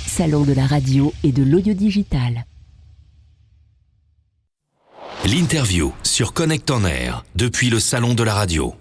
Salon de la radio et de l'audio digital. L'interview sur Connect On Air, depuis le Salon de la radio.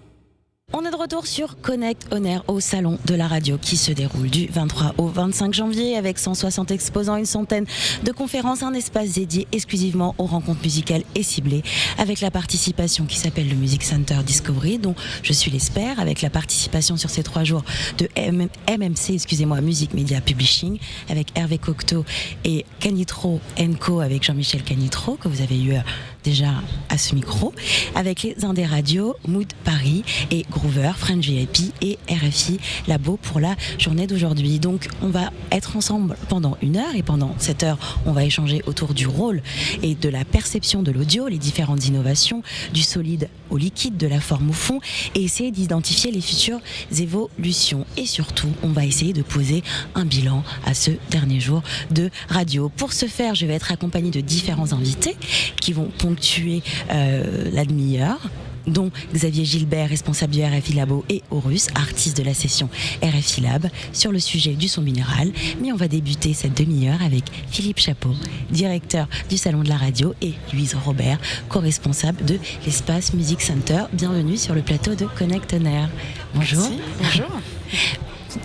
On est de retour sur Connect On Air au Salon de la radio qui se déroule du 23 au 25 janvier avec 160 exposants, une centaine de conférences, un espace dédié exclusivement aux rencontres musicales et ciblées avec la participation qui s'appelle le Music Center Discovery dont je suis l'expert, avec la participation sur ces 3 jours de MMC, Music Media Publishing, avec Hervé Cocteau et Canitro Co avec Jean-Michel Canitro que vous avez eu déjà à ce micro, avec les Indés Radio, Mood Paris et Groover, French VIP et RFI Labo pour la journée d'aujourd'hui. Donc on va être ensemble pendant 1 heure et pendant cette heure on va échanger autour du rôle et de la perception de l'audio, les différentes innovations, du solide au liquide, de la forme au fond et essayer d'identifier les futures évolutions. Et surtout on va essayer de poser un bilan à ce dernier jour de radio. Pour ce faire je vais être accompagnée de différents invités qui vont ponctuer la demi-heure, dont Xavier Gilbert, responsable du RFI Labo, et Horus, artiste de la session RFI Lab, sur le sujet du son binaural. Mais on va débuter cette demi-heure avec Philippe Chapeau, directeur du Salon de la radio, et Louise Robert, co-responsable de l'Espace Music Center. Bienvenue sur le plateau de Connect On Air. Bonjour. Merci. Bonjour.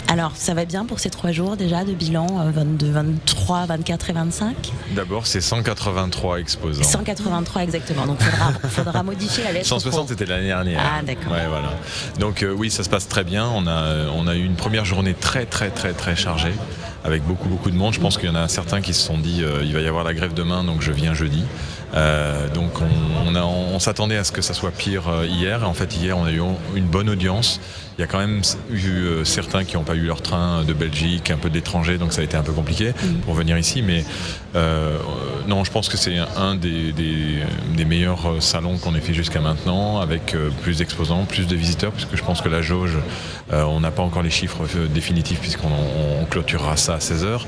Alors, ça va bien pour ces 3 jours déjà de bilan, 22, 23, 24 et 25 ? D'abord, c'est 183 exposants. 183 exactement, donc faudra modifier la lettre. 160 c'était l'année dernière. Ah d'accord. Ouais, voilà. Donc oui, ça se passe très bien. On a eu une première journée très chargée, avec beaucoup de monde. Je pense qu'il y en a certains qui se sont dit il va y avoir la grève demain, donc je viens jeudi. Donc on s'attendait à ce que ça soit pire hier. Et en fait, hier, on a eu une bonne audience. Il y a quand même eu certains qui n'ont pas eu leur train de Belgique, un peu d'étrangers, donc ça a été un peu compliqué pour venir ici. Mais non, je pense que c'est un des meilleurs salons qu'on ait fait jusqu'à maintenant, avec plus d'exposants, plus de visiteurs, puisque je pense que la jauge, on n'a pas encore les chiffres définitifs, puisqu'on clôturera ça à 16h.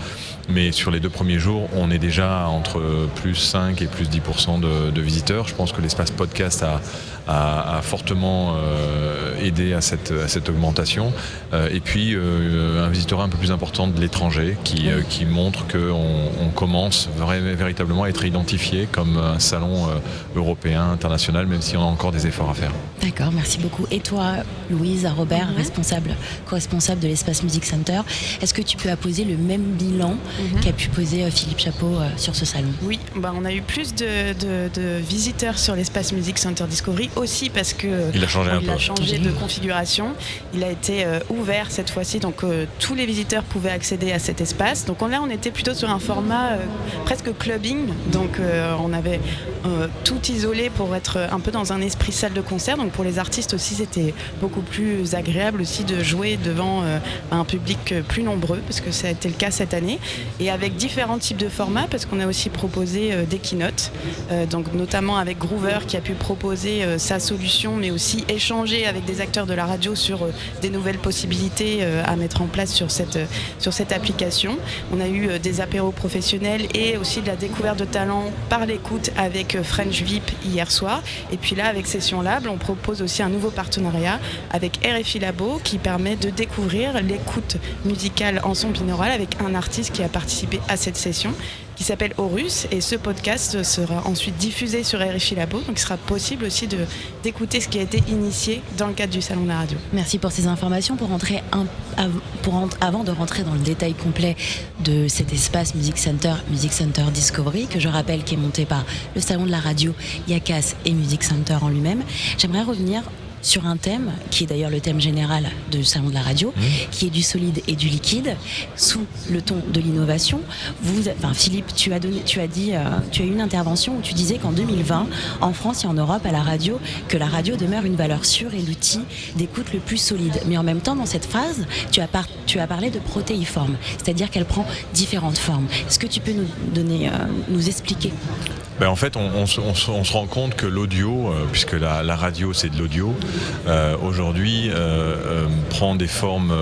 Mais sur les 2 premiers jours, on est déjà entre plus 5 et plus 10% de visiteurs. Je pense que l'espace podcast a fortement aidé à cette augmentation. Et puis un visiteur un peu plus important de l'étranger qui montre qu'on commence véritablement à être identifié comme un salon européen, international, même si on a encore des efforts à faire. D'accord, merci beaucoup. Et toi, Louise Robert, co-responsable de l'Espace Music Center, est-ce que tu peux apposer le même bilan qu'a pu poser Philippe Chapeau sur ce salon ? Oui, on a eu plus de visiteurs sur l'Espace Music Center Discovery, aussi parce que il a changé de configuration. Il a été ouvert cette fois-ci, donc tous les visiteurs pouvaient accéder à cet espace. Donc là, on était plutôt sur un format presque clubbing, donc on avait tout isolé pour être un peu dans un esprit salle de concert. Donc pour les artistes aussi, c'était beaucoup plus agréable aussi de jouer devant un public plus nombreux, parce que ça a été le cas cette année. Et avec différents types de formats, parce qu'on a aussi proposé des keynotes, donc notamment avec Groover qui a pu proposer sa solution, mais aussi échanger avec des acteurs de la radio sur des nouvelles possibilités à mettre en place sur cette application. On a eu des apéros professionnels et aussi de la découverte de talents par l'écoute avec French VIP hier soir. Et puis là, avec Session Lab, on propose aussi un nouveau partenariat avec RFI Labo qui permet de découvrir l'écoute musicale en son binaural avec un artiste qui a participé à cette session, qui s'appelle Horus, et ce podcast sera ensuite diffusé sur RFI Labo, donc il sera possible aussi d'écouter ce qui a été initié dans le cadre du Salon de la radio. Merci pour ces informations. Avant de rentrer dans le détail complet de cet espace Music Center Discovery, que je rappelle qui est monté par le Salon de la radio, Yakas et Music Center en lui-même, j'aimerais revenir sur un thème qui est d'ailleurs le thème général du Salon de la radio, qui est du solide et du liquide, sous le ton de l'innovation. Philippe, tu as eu une intervention où tu disais qu'en 2020, en France et en Europe, à la radio, que la radio demeure une valeur sûre et l'outil d'écoute le plus solide. Mais en même temps, dans cette phrase, tu as parlé de protéiforme, c'est-à-dire qu'elle prend différentes formes. Est-ce que tu peux nous expliquer ? En fait, on se rend compte que l'audio, puisque la radio c'est de l'audio, aujourd'hui prend des formes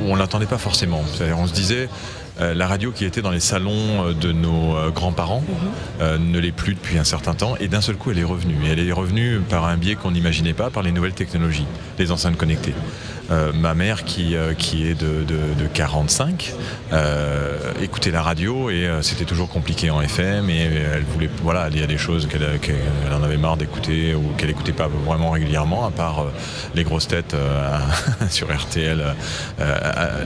où on ne l'attendait pas forcément. C'est-à-dire, on se disait, la radio qui était dans les salons de nos grands-parents ne l'est plus depuis un certain temps, et d'un seul coup elle est revenue. Et elle est revenue par un biais qu'on n'imaginait pas, par les nouvelles technologies, les enceintes connectées. Ma mère qui est de 45 écoutait la radio et c'était toujours compliqué en FM, et elle voulait, voilà, il y a des choses qu'elle en avait marre d'écouter ou qu'elle écoutait pas vraiment régulièrement, à part les grosses têtes sur RTL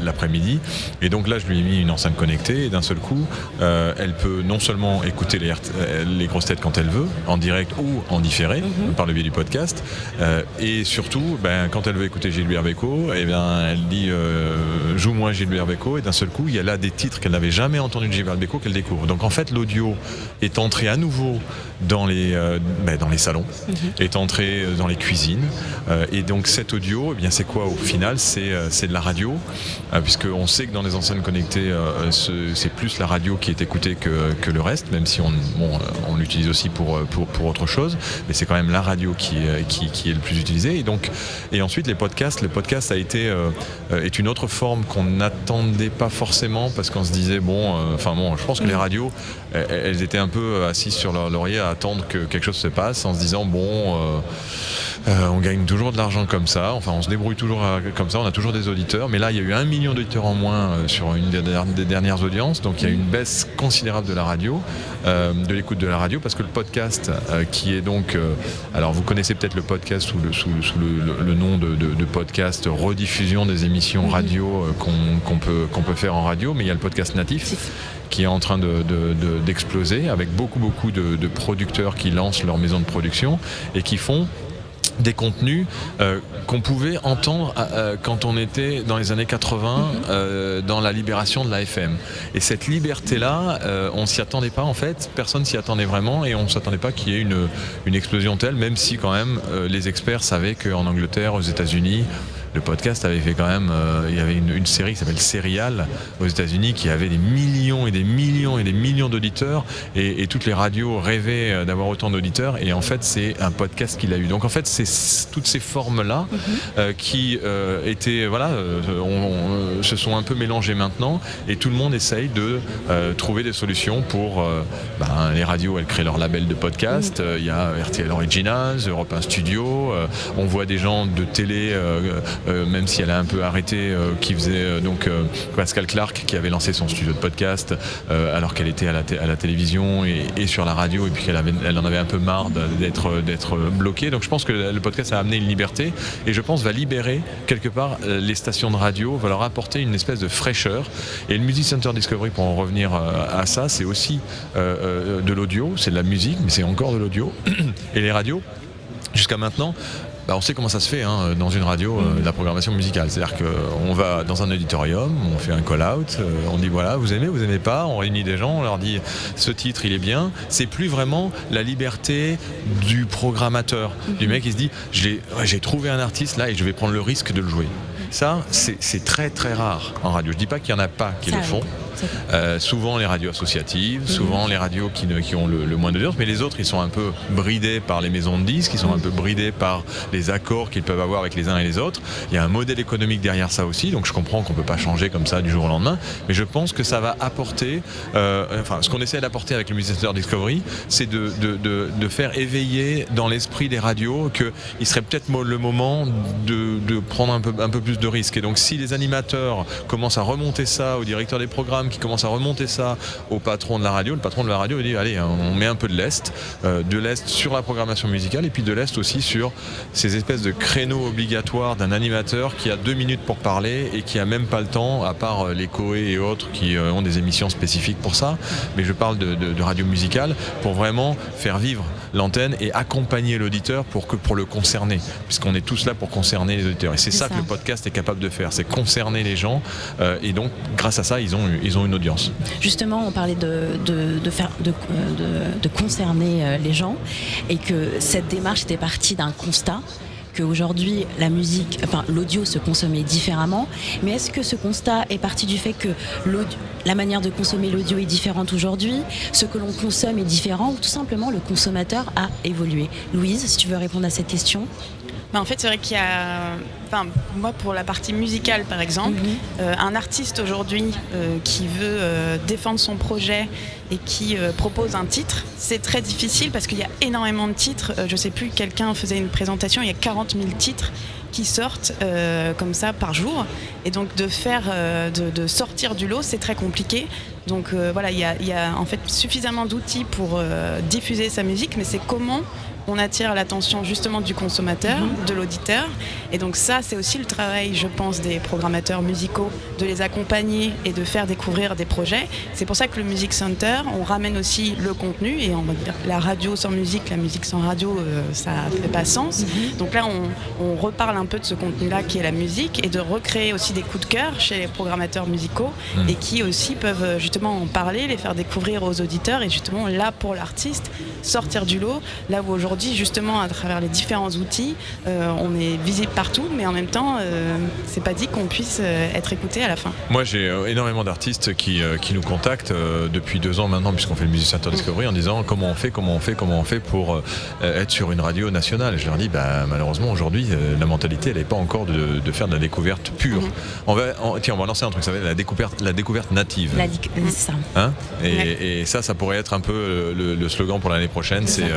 l'après-midi. Et donc là je lui ai mis une enceinte connectée, et d'un seul coup elle peut non seulement écouter les grosses têtes quand elle veut, en direct ou en différé par le biais du podcast, et surtout quand elle veut écouter Gilbert Bécaud, et elle dit joue-moi Gilbert Bécaud, et d'un seul coup il y a là des titres qu'elle n'avait jamais entendus de Gilbert Bécaud qu'elle découvre. Donc en fait l'audio est entré à nouveau dans les salons, est entré dans les cuisines, et donc cet audio, c'est quoi au final? C'est de la radio, puisqu'on sait que dans les enceintes connectées c'est plus la radio qui est écoutée que le reste, même si on l'utilise aussi pour autre chose, mais c'est quand même la radio qui est le plus utilisée. Et ensuite le podcast a été est une autre forme qu'on n'attendait pas forcément, parce qu'on se disait je pense que les radios elles étaient un peu assises sur leur laurier à attendre que quelque chose se passe, en se disant on gagne toujours de l'argent comme ça, on se débrouille toujours comme ça, on a toujours des auditeurs, mais là il y a eu 1 million d'auditeurs en moins sur une des dernières audiences, donc il y a une baisse considérable de la radio, de l'écoute de la radio, parce que le podcast qui est donc alors vous connaissez peut-être le podcast sous le nom de podcast rediffusion des émissions radio qu'on peut faire en radio, mais il y a le podcast natif qui est en train d'exploser, avec beaucoup de producteurs qui lancent leur maison de production et qui font des contenus qu'on pouvait entendre quand on était dans les années 80 dans la libération de la FM. Et cette liberté-là, on s'y attendait pas en fait, personne s'y attendait vraiment, et on s'attendait pas qu'il y ait une explosion telle, même si quand même les experts savaient qu'en Angleterre, aux États-Unis, le podcast avait fait quand même, il y avait une série qui s'appelle Serial aux États-Unis qui avait des millions et des millions et des millions d'auditeurs, et toutes les radios rêvaient d'avoir autant d'auditeurs, et en fait c'est un podcast qu'il a eu. Donc en fait c'est toutes ces formes-là qui étaient se sont un peu mélangées maintenant, et tout le monde essaye de trouver des solutions pour les radios, elles créent leur label de podcast, il y a RTL Originals, Europe 1 Studio, on voit des gens de télé même si elle a un peu arrêté, qui faisait Pascal Clark, qui avait lancé son studio de podcast alors qu'elle était à la télévision et sur la radio, et puis elle en avait un peu marre d'être bloquée. Donc je pense que le podcast a amené une liberté, et je pense va libérer quelque part les stations de radio, va leur apporter une espèce de fraîcheur. Et le Music Center Discovery, pour en revenir à ça, c'est aussi de l'audio, c'est de la musique, mais c'est encore de l'audio. Et les radios, jusqu'à maintenant, on sait comment ça se fait dans une radio, la programmation musicale. C'est-à-dire qu'on va dans un auditorium, on fait un call-out, on dit voilà, vous aimez pas, on réunit des gens, on leur dit ce titre il est bien. C'est plus vraiment la liberté du programmateur, du mec qui se dit j'ai trouvé un artiste là et je vais prendre le risque de le jouer. Ça, c'est très très rare en radio. Je dis pas qu'il y en a pas qui le font. Souvent les radios associatives, souvent les radios qui ont le moins d'audience, mais les autres ils sont un peu bridés par les maisons de disques, ils sont un peu bridés par les accords qu'ils peuvent avoir avec les uns et les autres. Il y a un modèle économique derrière ça aussi, donc je comprends qu'on peut pas changer comme ça du jour au lendemain, mais je pense que ça va apporter, ce qu'on essaie d'apporter avec le Music Center Discovery, c'est de faire éveiller dans l'esprit des radios qu'il serait peut-être le moment de prendre un peu plus de risques. Et donc si les animateurs commencent à remonter ça au directeur des programmes, qui commence à remonter ça au patron de la radio, le patron de la radio il dit allez, on met un peu de l'Est sur la programmation musicale, et puis de l'Est aussi sur ces espèces de créneaux obligatoires d'un animateur qui a 2 minutes pour parler et qui a même pas le temps, à part les Coé et autres qui ont des émissions spécifiques pour ça, mais je parle de radio musicale pour vraiment faire vivre l'antenne et accompagner l'auditeur pour le concerner, puisqu'on est tous là pour concerner les auditeurs, et c'est ça que le podcast est capable de faire, c'est concerner les gens, et donc grâce à ça ils ont une audience. Justement, on parlait de concerner les gens, et que cette démarche était partie d'un constat qu'aujourd'hui l'audio se consommait différemment, mais est-ce que ce constat est parti du fait que la manière de consommer l'audio est différente aujourd'hui, ce que l'on consomme est différent, ou tout simplement le consommateur a évolué? Louise, si tu veux répondre à cette question. En fait, c'est vrai qu'il y a... moi, pour la partie musicale, par exemple, un artiste aujourd'hui qui veut défendre son projet et qui propose un titre, c'est très difficile parce qu'il y a énormément de titres. Je ne sais plus, quelqu'un faisait une présentation, il y a 40 000 titres qui sortent comme ça par jour. Et donc de sortir du lot, c'est très compliqué. Donc voilà, il y a en fait suffisamment d'outils pour diffuser sa musique, mais c'est comment on attire l'attention justement du consommateur, de l'auditeur. Et donc ça, c'est aussi le travail, je pense, des programmateurs musicaux, de les accompagner et de faire découvrir des projets. C'est pour ça que le Music Center, on ramène aussi le contenu, et on va dire la radio sans musique, la musique sans radio, ça ne fait pas sens. Donc là, on reparle un peu de ce contenu-là qui est la musique, et de recréer aussi des coups de cœur chez les programmateurs musicaux, et qui aussi peuvent justement en parler, les faire découvrir aux auditeurs, et justement là, pour l'artiste, sortir du lot, là où aujourd'hui, justement, à travers les différents outils, on est visible partout, mais en même temps, c'est pas dit qu'on puisse être écouté à la fin. Moi, j'ai énormément d'artistes qui nous contactent depuis 2 ans maintenant, puisqu'on fait le Music Center Discovery, en disant comment on fait pour être sur une radio nationale. Et je leur dis, malheureusement, aujourd'hui, la mentalité, elle n'est pas encore de faire de la découverte pure. On va lancer un truc, ça va être la découverte native. Ça. Hein et ça pourrait être un peu le slogan pour l'année prochaine, c'est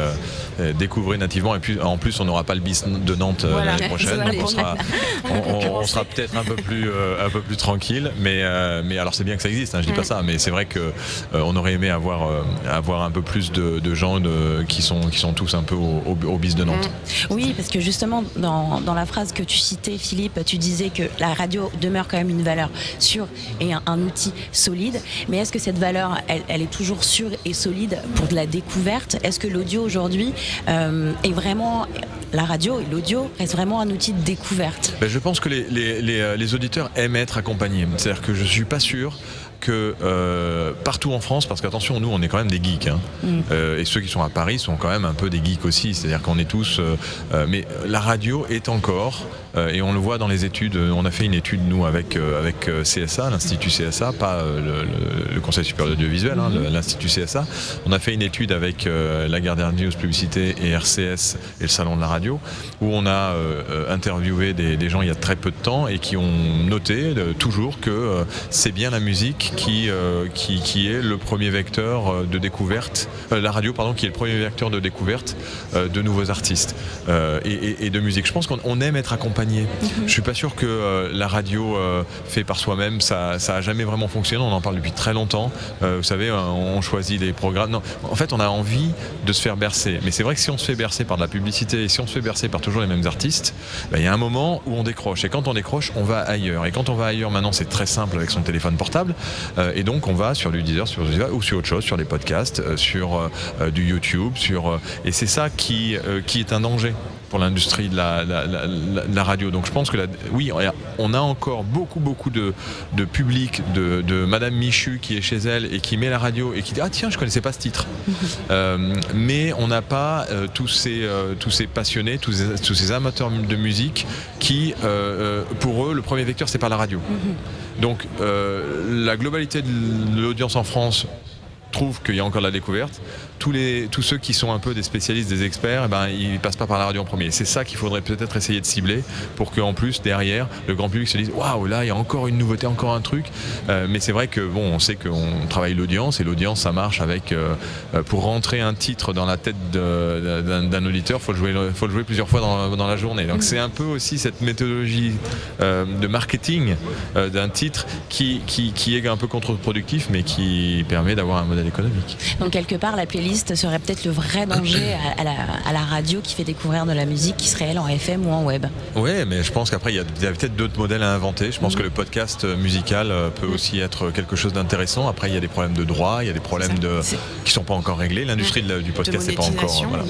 découvrir nativement, et puis en plus on n'aura pas le bis de Nantes l'année prochaine, donc on sera peut-être un peu plus tranquille, mais alors c'est bien que ça existe, je dis pas ça, mais c'est vrai que on aurait aimé avoir un peu plus de gens qui sont tous un peu au bis de Nantes. Oui, parce que justement dans la phrase que tu citais, Philippe, tu disais que la radio demeure quand même une valeur sûre et un outil solide, mais est-ce que cette valeur elle est toujours sûre et solide pour de la découverte? Est-ce que l'audio aujourd'hui est vraiment, la radio et l'audio reste vraiment un outil de découverte? Je pense que les auditeurs aiment être accompagnés. C'est-à-dire que je suis pas sûr que partout en France, parce qu'attention, nous on est quand même des geeks, et ceux qui sont à Paris sont quand même un peu des geeks aussi, c'est-à-dire qu'on est tous mais la radio est encore et on le voit dans les études, on a fait une étude nous avec CSA, l'Institut CSA, pas le Conseil supérieur de l'audiovisuel, l'Institut CSA. On a fait une étude avec Lagardère News Publicité et RCS et le Salon de la radio, où on a interviewé des gens il y a très peu de temps, et qui ont noté toujours que c'est bien la musique qui est le premier vecteur de découverte, la radio pardon, qui est le premier vecteur de découverte de nouveaux artistes et de musique. Je pense qu'on aime être accompagné. Je suis pas sûr que la radio fait par soi-même, ça a jamais vraiment fonctionné. On en parle depuis très longtemps. Vous savez, on choisit les programmes. Non, en fait, on a envie de se faire bercer. Mais c'est vrai que si on se fait bercer par de la publicité, et si on se fait bercer par toujours les mêmes artistes, il y a un moment où on décroche. Et quand on décroche, on va ailleurs. Et quand on va ailleurs, maintenant, c'est très simple avec son téléphone portable. Et donc on va sur du Deezer, ou sur autre chose, sur les podcasts, sur du YouTube, et c'est ça qui est un danger pour l'industrie de la radio. Donc je pense que oui, on a encore beaucoup de public, de Madame Michu qui est chez elle et qui met la radio et qui dit « Ah tiens, je connaissais pas ce titre ». Mais on n'a pas tous ces passionnés, tous ces amateurs de musique qui, pour eux, le premier vecteur, c'est pas la radio. Donc la globalité de l'audience en France trouve qu'il y a encore de la découverte. Tous ceux qui sont un peu des spécialistes, des experts, ils passent pas par la radio en premier. C'est ça qu'il faudrait peut-être essayer de cibler, pour qu'en plus, derrière, le grand public se dise « Waouh, là, il y a encore une nouveauté, encore un truc ». Mais c'est vrai que, on sait qu'on travaille l'audience, et l'audience, ça marche avec... pour rentrer un titre dans la tête d'un auditeur, faut le jouer plusieurs fois dans la journée. Donc c'est un peu aussi cette méthodologie de marketing d'un titre qui est un peu contre-productif, mais qui permet d'avoir un modèle économique. Donc quelque part, la playlist serait peut-être le vrai danger à la radio qui fait découvrir de la musique, qui serait elle en FM ou en web. Oui, mais je pense qu'après il y a peut-être d'autres modèles à inventer. Je pense que le podcast musical peut aussi être quelque chose d'intéressant. Après il y a des problèmes de droit, il y a des problèmes qui sont pas encore réglés. L'industrie du podcast n'est pas encore. Voilà.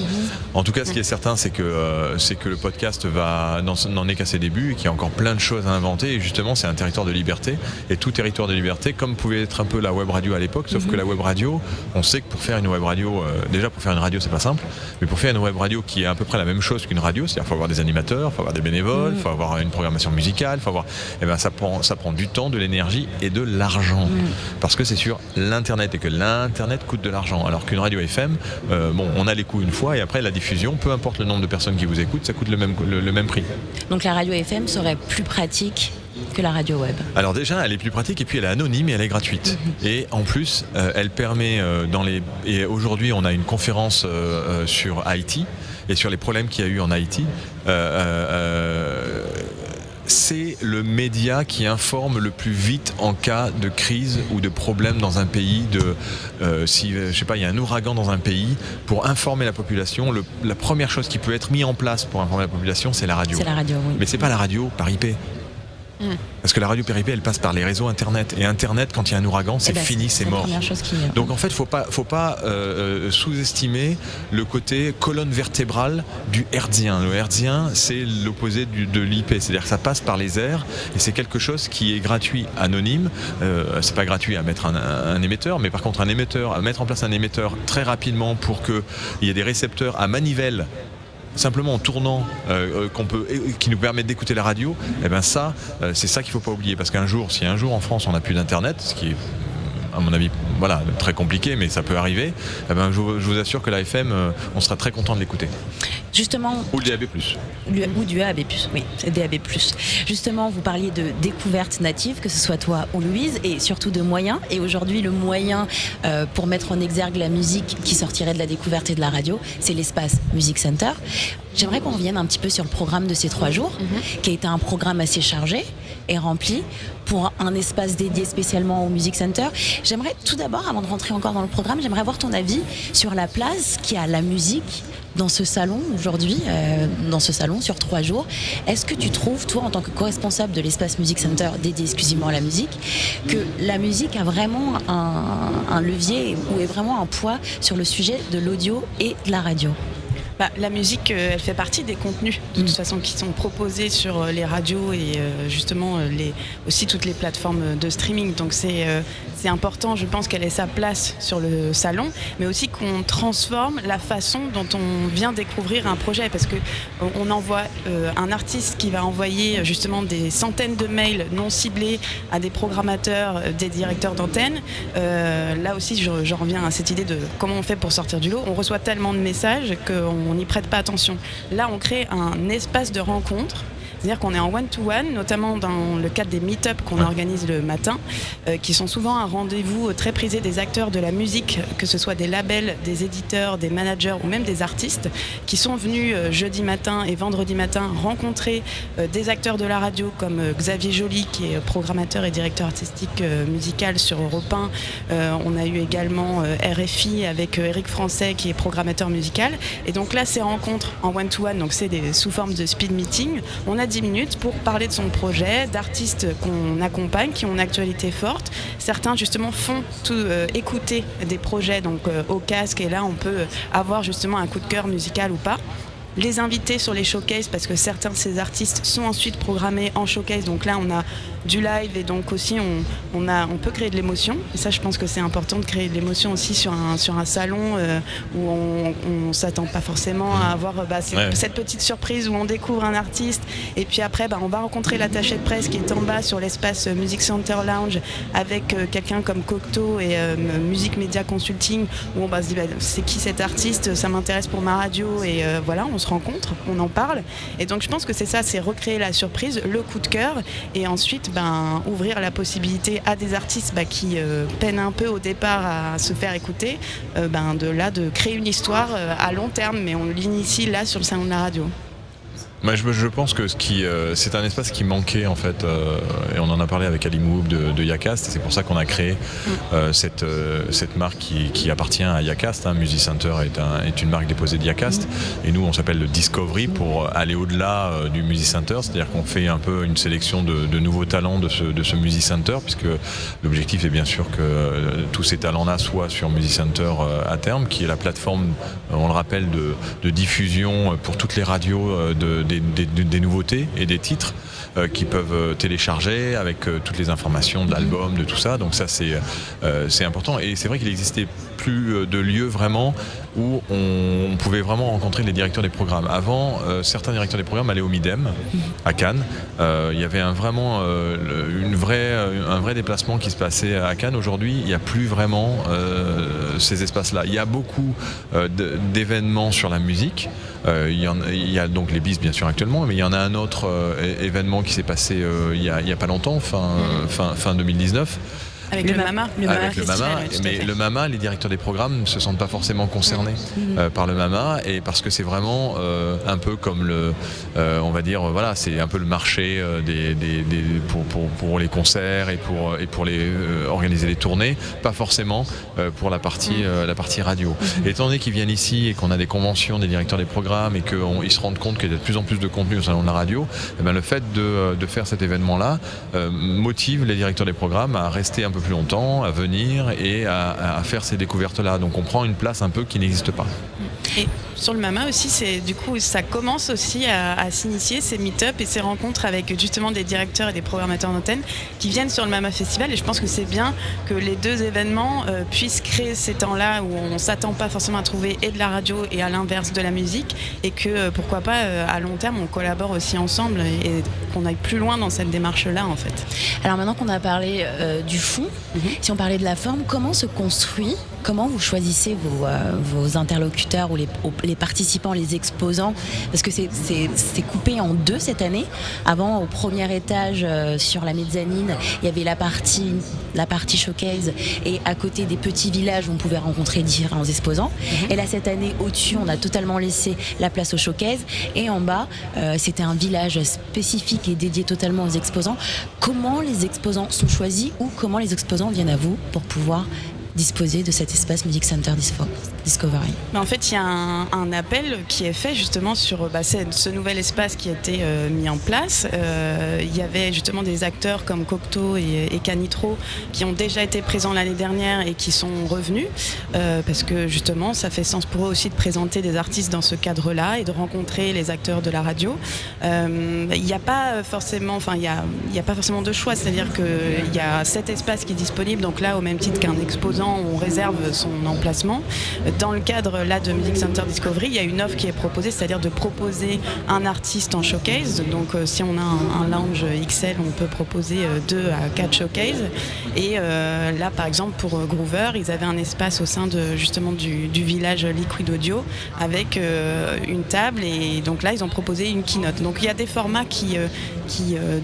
En tout cas, ce qui est certain, c'est que le podcast n'en est qu'à ses débuts, et qu'il y a encore plein de choses à inventer. Et justement, c'est un territoire de liberté, et tout territoire de liberté, comme pouvait être un peu la web radio à l'époque, sauf que la web radio, on sait que pour faire une web radio radio, déjà pour faire une radio c'est pas simple, mais pour faire une web radio qui est à peu près la même chose qu'une radio, c'est-à-dire qu'il faut avoir des animateurs, il faut avoir des bénévoles, il faut avoir une programmation musicale, ça prend du temps, de l'énergie et de l'argent. Parce que c'est sur l'internet et que l'internet coûte de l'argent. Alors qu'une radio FM, on a les coûts une fois et après la diffusion, peu importe le nombre de personnes qui vous écoutent, ça coûte le même prix. Donc la radio FM serait plus pratique que la radio web. Alors déjà, elle est plus pratique et puis elle est anonyme et elle est gratuite. Et en plus, elle permet et aujourd'hui, on a une conférence sur Haïti et sur les problèmes qu'il y a eu en Haïti. C'est le média qui informe le plus vite en cas de crise ou de problème dans un pays. Si il y a un ouragan dans un pays, pour informer la population, la première chose qui peut être mise en place pour informer la population, c'est la radio. C'est la radio, oui. Mais c'est pas la radio par IP. Parce que la radio par IP, elle passe par les réseaux Internet. Et Internet, quand il y a un ouragan, c'est fini, c'est mort. Donc en fait, faut pas sous-estimer le côté colonne vertébrale du hertzien. Le hertzien, c'est l'opposé de l'IP. C'est-à-dire que ça passe par les airs et c'est quelque chose qui est gratuit, anonyme. C'est pas gratuit à mettre un émetteur, mais par contre à mettre en place un émetteur très rapidement pour qu'il y ait des récepteurs à manivelle simplement en tournant qui nous permettent d'écouter la radio, c'est ça qu'il ne faut pas oublier, parce si un jour en France on n'a plus d'internet, ce qui est à mon avis très compliqué, mais ça peut arriver, je vous assure que la FM, on sera très content de l'écouter. Justement, ou le DAB+. Ou du DAB+, oui, c'est DAB+. Justement, vous parliez de découverte native, que ce soit toi ou Louise, et surtout de moyens. Et aujourd'hui, le moyen pour mettre en exergue la musique qui sortirait de la découverte et de la radio, c'est l'espace Music Center. J'aimerais qu'on revienne un petit peu sur le programme de ces 3 jours, qui a été un programme assez chargé et rempli pour un espace dédié spécialement au Music Center. J'aimerais tout d'abord, avant de rentrer encore dans le programme, j'aimerais avoir ton avis sur la place qu'a la musique dans ce salon aujourd'hui, sur 3 jours. Est-ce que tu trouves, toi, en tant que co-responsable de l'espace Music Center dédié exclusivement à la musique, que la musique a vraiment un levier ou est vraiment un poids sur le sujet de l'audio et de la radio ? La musique, elle fait partie des contenus de toute façon qui sont proposés sur les radios et justement aussi toutes les plateformes de streaming. Donc c'est important, je pense, qu'elle ait sa place sur le salon, mais aussi qu'on transforme la façon dont on vient découvrir un projet, parce que on envoie un artiste qui va envoyer justement des centaines de mails non ciblés à des programmateurs, des directeurs d'antenne. Là aussi, je reviens à cette idée de comment on fait pour sortir du lot. On reçoit tellement de messages qu'on n'y prête pas attention. Là, on crée un espace de rencontre. C'est-à-dire qu'on est en one-to-one, notamment dans le cadre des meet-up qu'on organise le matin, qui sont souvent un rendez-vous très prisé des acteurs de la musique, que ce soit des labels, des éditeurs, des managers ou même des artistes, qui sont venus jeudi matin et vendredi matin rencontrer des acteurs de la radio comme Xavier Joly, qui est programmateur et directeur artistique musical sur Europe 1. On a eu également RFI avec Eric Français, qui est programmateur musical. Et donc là, ces rencontres en one-to-one, donc c'est sous forme de speed meeting. On a 10 minutes pour parler de son projet, d'artistes qu'on accompagne, qui ont une actualité forte. Certains justement font écouter des projets donc au casque, et là on peut avoir justement un coup de cœur musical ou pas. Les inviter sur les showcases, parce que certains de ces artistes sont ensuite programmés en showcase, donc là on a du live et donc aussi on peut créer de l'émotion, et ça je pense que c'est important de créer de l'émotion aussi sur un salon où on s'attend pas forcément à avoir cette petite surprise où on découvre un artiste et puis après on va rencontrer l'attaché de presse qui est en bas sur l'espace Music Center Lounge avec quelqu'un comme Cocteau et Music Media Consulting, où on va se dire c'est qui cet artiste, ça m'intéresse pour ma radio, et voilà, on se rencontre, on en parle, et donc je pense que c'est ça, c'est recréer la surprise, le coup de cœur, et ensuite ouvrir la possibilité à des artistes qui peinent un peu au départ à se faire écouter, de créer une histoire à long terme, mais on l'initie là sur le salon de la radio. Je pense que c'est un espace qui manquait en fait, et on en a parlé avec Ali Moub de Yacast, et c'est pour ça qu'on a créé cette marque qui appartient à Yacast. Music Center est une marque déposée de Yacast, et nous on s'appelle le Discovery pour aller au-delà du Music Center, c'est-à-dire qu'on fait un peu une sélection de nouveaux talents de ce Music Center, puisque l'objectif est bien sûr que tous ces talents-là soient sur Music Center à terme, qui est la plateforme, on le rappelle, de diffusion pour toutes les radios des nouveautés et des titres. qui peuvent télécharger avec toutes les informations de l'album, de tout ça. Donc ça c'est important. Et c'est vrai qu'il n'existait plus de lieux vraiment où on pouvait vraiment rencontrer les directeurs des programmes. Avant, certains directeurs des programmes allaient au Midem à Cannes. Il y avait un vrai déplacement qui se passait à Cannes. Aujourd'hui, il n'y a plus vraiment ces espaces-là. Il y a beaucoup d'événements sur la musique. Il y a donc les BIS bien sûr actuellement, mais il y en a un autre événement qui s'est passé il y a pas longtemps, fin 2019. Avec le MAMA. Mais le MAMA, les directeurs des programmes ne se sentent pas forcément concernés par le MAMA, et parce que c'est vraiment un peu comme on va dire, voilà, c'est un peu le marché pour les concerts et pour organiser les tournées, pas forcément pour la partie radio. Et étant donné qu'ils viennent ici et qu'on a des conventions des directeurs des programmes et qu'ils se rendent compte qu'il y a de plus en plus de contenu au salon de la radio, et bien le fait de faire cet événement-là motive les directeurs des programmes à rester un peu plus longtemps, à venir et à faire ces découvertes-là. Donc on prend une place un peu qui n'existe pas. Et sur le MAMA aussi, ça commence aussi à s'initier ces meet-up et ces rencontres avec justement des directeurs et des programmateurs d'antenne qui viennent sur le MAMA Festival, et je pense que c'est bien que les deux événements puissent créer ces temps-là où on ne s'attend pas forcément à trouver et de la radio et à l'inverse de la musique, et que pourquoi pas à long terme on collabore aussi ensemble et qu'on aille plus loin dans cette démarche-là en fait. Alors maintenant qu'on a parlé du fond, si on parlait de la forme, comment se construit, comment vous choisissez vos interlocuteurs ou les participants, les exposants, parce que c'est coupé en deux cette année. Avant, au premier étage sur la mezzanine, il y avait la partie showcase, et à côté des petits villages où on pouvait rencontrer différents exposants. Et là cette année, au-dessus, on a totalement laissé la place au showcase, et en bas c'était un village spécifique et dédié totalement aux exposants. Comment les exposants sont choisis, ou comment les exposants viennent à vous pour pouvoir disposer de cet espace Music Center Discovery? Mais en fait, il y a un appel qui est fait justement sur ce nouvel espace qui a été mis en place. Il y avait justement des acteurs comme Cocteau et Canitro qui ont déjà été présents l'année dernière et qui sont revenus parce que justement, ça fait sens pour eux aussi de présenter des artistes dans ce cadre-là et de rencontrer les acteurs de la radio. Il n'y a pas forcément de choix, c'est-à-dire qu'il y a cet espace qui est disponible, donc là, au même titre qu'un exposant, on réserve son emplacement. Dans le cadre là de Music Center Discovery, il y a une offre qui est proposée, c'est-à-dire de proposer un artiste en showcase. Donc si on a un lounge XL, on peut proposer 2 à 4 showcases. Et là par exemple pour Groover, ils avaient un espace au sein justement du village Liquid Audio avec une table, et donc là ils ont proposé une keynote. Donc il y a des formats qui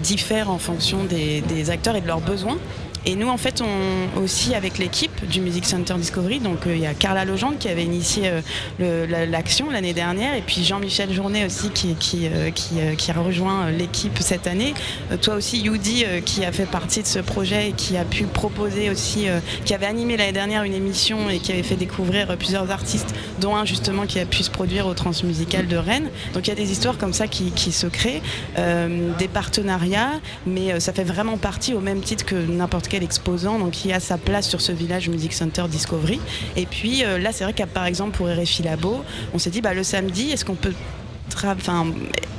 diffèrent en fonction des acteurs et de leurs besoins. Et nous, en fait, aussi avec l'équipe du Music Center Discovery, donc il y a Carla Legendre qui avait initié l'action l'année dernière, et puis Jean-Michel Journet aussi qui a rejoint l'équipe cette année. Toi aussi, Youdi, qui a fait partie de ce projet et qui a pu proposer aussi, qui avait animé l'année dernière une émission et qui avait fait découvrir plusieurs artistes, dont un justement qui a pu se produire au Transmusical de Rennes. Donc il y a des histoires comme ça qui se créent, des partenariats, mais ça fait vraiment partie au même titre que n'importe quel exposant, donc il a sa place sur ce village Music Center Discovery. Et puis là c'est vrai qu'à par exemple pour RFI Labo, on s'est dit le samedi, est-ce qu'on peut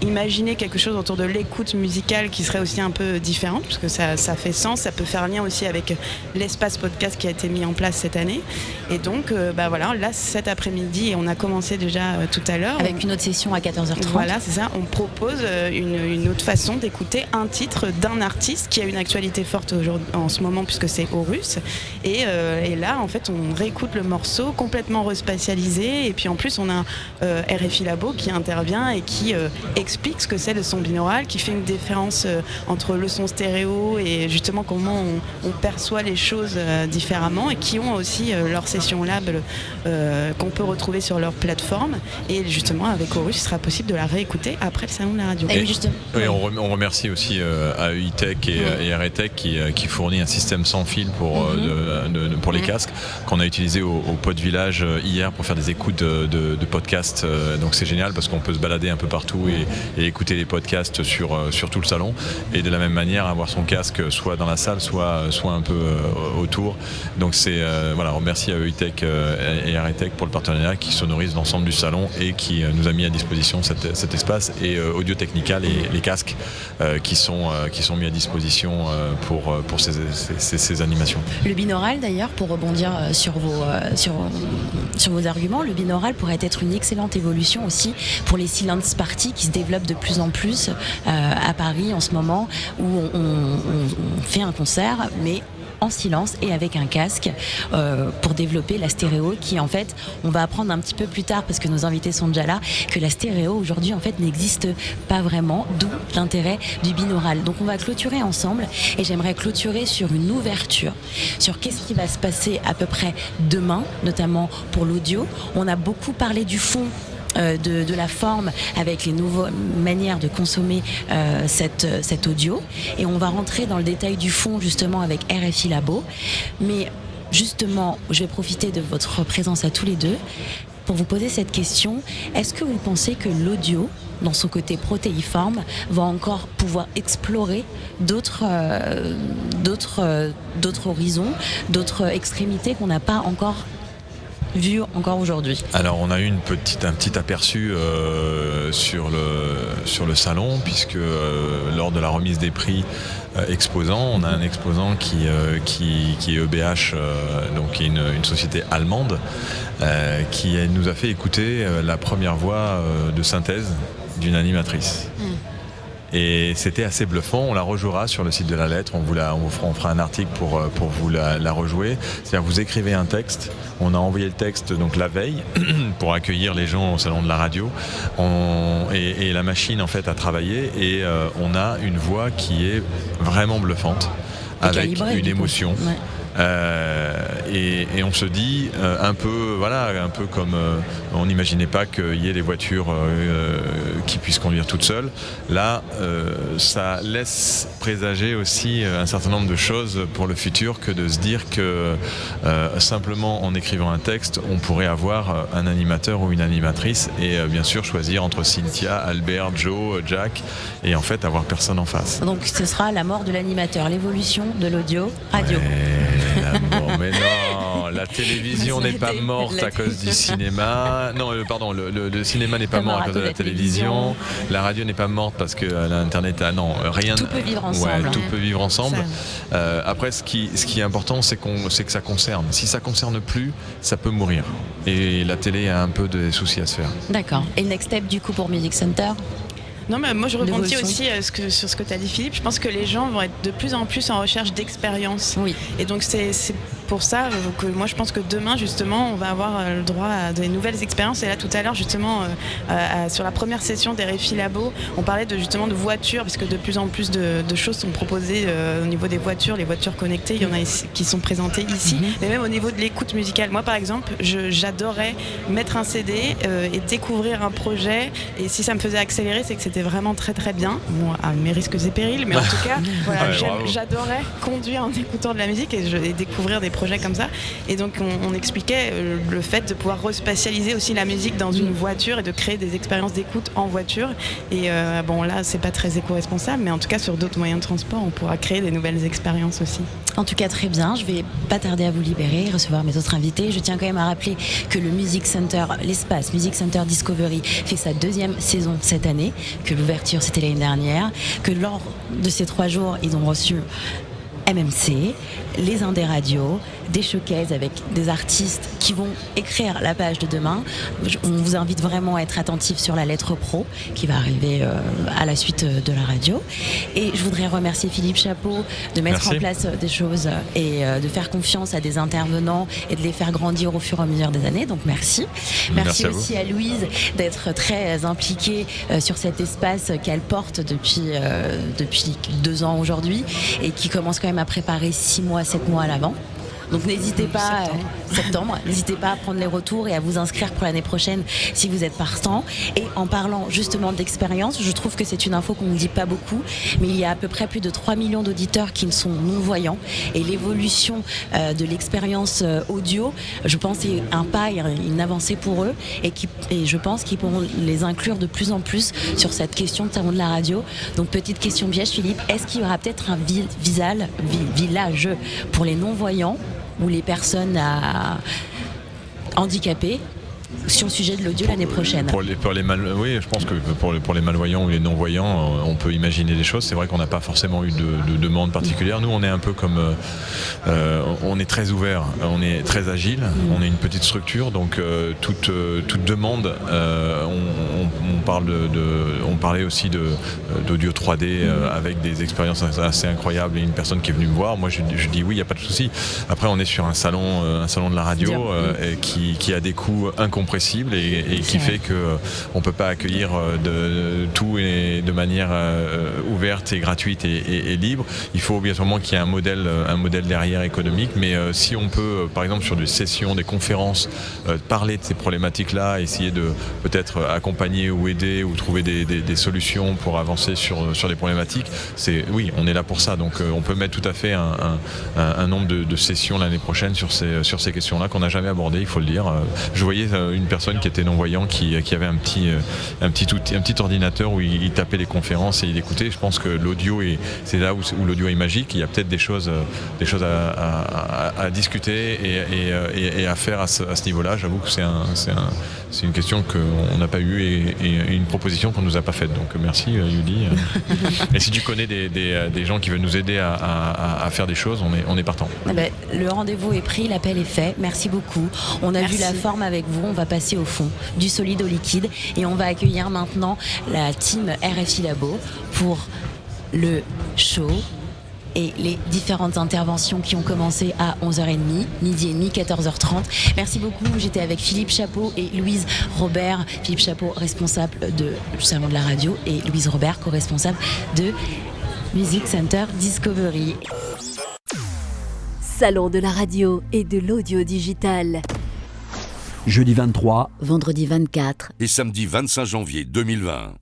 imaginer quelque chose autour de l'écoute musicale qui serait aussi un peu différente, parce que ça fait sens, ça peut faire lien aussi avec l'espace podcast qui a été mis en place cette année. Et donc voilà, là cet après-midi, et on a commencé déjà tout à l'heure avec une autre session à 14h30. Voilà, c'est ça, on propose une autre façon d'écouter un titre d'un artiste qui a une actualité forte en ce moment, puisque c'est Horus, et là en fait on réécoute le morceau complètement respatialisé, et puis en plus on a RFI Labo qui intervient et qui explique ce que c'est le son binaural, qui fait une différence entre le son stéréo et justement comment on perçoit les choses différemment, et qui ont aussi leur session lab qu'on peut retrouver sur leur plateforme, et justement avec Horus il sera possible de la réécouter après le salon de la radio. Et on remercie aussi AEI-Tech et RE-Tech qui fournit un système sans fil pour les casques qu'on a utilisé au Pod Village hier pour faire des écoutes de podcasts, donc c'est génial parce qu'on peut se balader un peu partout et écouter les podcasts sur tout le salon, et de la même manière avoir son casque soit dans la salle, soit un peu autour. Donc c'est voilà, merci à EITech et RETech pour le partenariat qui sonorise l'ensemble du salon et qui nous a mis à disposition cet espace, et Audio-Technica, les casques qui sont mis à disposition pour ces animations. Le binaural d'ailleurs, pour rebondir sur vos arguments, le binaural pourrait être une excellente évolution aussi pour les silence parties qui se développent de plus en plus à Paris en ce moment, où on fait un concert mais en silence et avec un casque pour développer la stéréo, qui en fait, on va apprendre un petit peu plus tard parce que nos invités sont déjà là, que la stéréo aujourd'hui en fait n'existe pas vraiment, d'où l'intérêt du binaural. Donc on va clôturer ensemble, et j'aimerais clôturer sur une ouverture sur qu'est-ce qui va se passer à peu près demain, notamment pour l'audio. On a beaucoup parlé du fond, de la forme, avec les nouvelles manières de consommer cet audio, et on va rentrer dans le détail du fond justement avec RFI Labo. Mais justement, je vais profiter de votre présence à tous les deux pour vous poser cette question. Est-ce que vous pensez que l'audio, dans son côté protéiforme, va encore pouvoir explorer d'autres horizons, d'autres extrémités qu'on n'a pas encore vu encore aujourd'hui? Alors on a eu un petit aperçu sur le salon, puisque lors de la remise des prix exposants, on a un exposant qui est EBH, donc qui est une société allemande, qui nous a fait écouter la première voix de synthèse d'une animatrice. Et c'était assez bluffant. On la rejouera sur le site de la lettre. On fera un article pour vous la rejouer. C'est-à-dire, vous écrivez un texte. On a envoyé le texte donc la veille pour accueillir les gens au salon de la radio. Et la machine en fait a travaillé, et on a une voix qui est vraiment bluffante, avec une émotion. Ouais. Et on se dit un peu comme on n'imaginait pas qu'il y ait des voitures qui puissent conduire toutes seules. Là, ça laisse présager aussi un certain nombre de choses pour le futur, que de se dire que simplement en écrivant un texte, on pourrait avoir un animateur ou une animatrice, et bien sûr choisir entre Cynthia, Albert, Joe, Jack, et en fait avoir personne en face. Donc ce sera la mort de l'animateur, l'évolution de l'audio radio. Mais non, la télévision n'est pas morte à cause du cinéma. Non, pardon, le cinéma n'est pas mort à cause de la télévision. La radio n'est pas morte parce que l'internet rien. Tout peut vivre ensemble. Ouais, tout peut vivre ensemble. Après, ce qui est important, c'est que ça concerne. Si ça concerne plus, ça peut mourir. Et la télé a un peu de soucis à se faire. D'accord. Et le next step du coup pour Music Center? Non, mais moi je rebondis aussi sur ce que tu as dit, Philippe. Je pense que les gens vont être de plus en plus en recherche d'expérience. Oui. Et donc c'est pour ça que moi je pense que demain justement on va avoir le droit à des nouvelles expériences. Et là tout à l'heure justement sur la première session des RFI Labo, on parlait justement de voitures, parce que de plus en plus de choses sont proposées au niveau des voitures, les voitures connectées. Il y en a ici, qui sont présentées ici, mais même au niveau de l'écoute musicale. Moi par exemple, j'adorais mettre un CD et découvrir un projet, et si ça me faisait accélérer, c'est que c'était vraiment très très bien, bon, à mes risques et périls, mais en tout cas voilà, j'adorais conduire en écoutant de la musique et découvrir des projets comme ça. Et donc on expliquait le fait de pouvoir respatialiser aussi la musique dans une voiture et de créer des expériences d'écoute en voiture. Et bon là c'est pas très éco-responsable, mais en tout cas sur d'autres moyens de transport on pourra créer des nouvelles expériences aussi. En tout cas très bien, je vais pas tarder à vous libérer, recevoir mes autres invités. Je tiens quand même à rappeler que le Music Center, l'espace Music Center Discovery fait sa 2e saison cette année, que l'ouverture c'était l'année dernière, que lors de ces 3 jours ils ont reçu MMC, les Indés radios, des showcases avec des artistes qui vont écrire la page de demain. On vous invite vraiment à être attentif sur la lettre pro qui va arriver à la suite de la radio. Et je voudrais remercier Philippe Chapeau de mettre en place des choses et de faire confiance à des intervenants et de les faire grandir au fur et à mesure des années. Donc merci. Merci aussi à Louise d'être très impliquée sur cet espace qu'elle porte depuis 2 ans aujourd'hui et qui commence quand même à préparer 6 mois, 7 mois à l'avant. Donc n'hésitez pas, septembre, n'hésitez pas à prendre les retours et à vous inscrire pour l'année prochaine si vous êtes partant. Et en parlant justement d'expérience, je trouve que c'est une info qu'on ne dit pas beaucoup, mais il y a à peu près plus de 3 millions d'auditeurs qui ne sont non-voyants. Et l'évolution de l'expérience audio, je pense, est un pas et une avancée pour eux. Et je pense qu'ils pourront les inclure de plus en plus sur cette question de salon de la radio. Donc petite question piège, Philippe, est-ce qu'il y aura peut-être un village pour les non-voyants ou les personnes handicapées sur le sujet de l'audio l'année prochaine? Oui, je pense que pour les malvoyants ou les non-voyants, on peut imaginer des choses. C'est vrai qu'on n'a pas forcément eu de demande particulière. Nous, on est un peu comme... on est très ouvert, on est très agile, on est une petite structure, donc toute demande, on parlait aussi d'audio 3D avec des expériences assez incroyables et une personne qui est venue me voir. Moi, je dis oui, il n'y a pas de souci. Après, on est sur un salon de la radio qui a des coûts incompressible et qui fait que on peut pas accueillir de tout et de manière ouverte et gratuite et libre. Il faut obligatoirement qu'il y ait un modèle derrière économique, mais si on peut par exemple sur des sessions, des conférences parler de ces problématiques-là, essayer de peut-être accompagner ou aider ou trouver des solutions pour avancer sur les problématiques, oui, on est là pour ça. Donc on peut mettre tout à fait un nombre de sessions l'année prochaine sur ces questions-là qu'on n'a jamais abordées, il faut le dire. Je voyais une personne qui était non-voyant qui avait un petit ordinateur où il tapait les conférences et il écoutait. Je pense que l'audio c'est là où l'audio est magique. Il y a peut-être des choses à discuter et à faire à ce niveau-là. J'avoue que c'est une question qu'on n'a pas eue et une proposition qu'on nous a pas faite. Donc merci Yudi. Et si tu connais des gens qui veulent nous aider à faire des choses, on est partant. Le rendez-vous est pris, l'appel est fait. Merci beaucoup. On a vu la forme avec vous. On va passer au fond, du solide au liquide, et on va accueillir maintenant la team RFI Labo pour le show et les différentes interventions qui ont commencé à 11h30, midi et demi, 14h30. Merci beaucoup. J'étais avec Philippe Chapeau et Louise Robert. Philippe Chapeau, responsable du salon de la radio, et Louise Robert, co-responsable de Music Center Discovery. Salon de la radio et de l'audio digital. Jeudi 23, vendredi 24 et samedi 25 janvier 2020.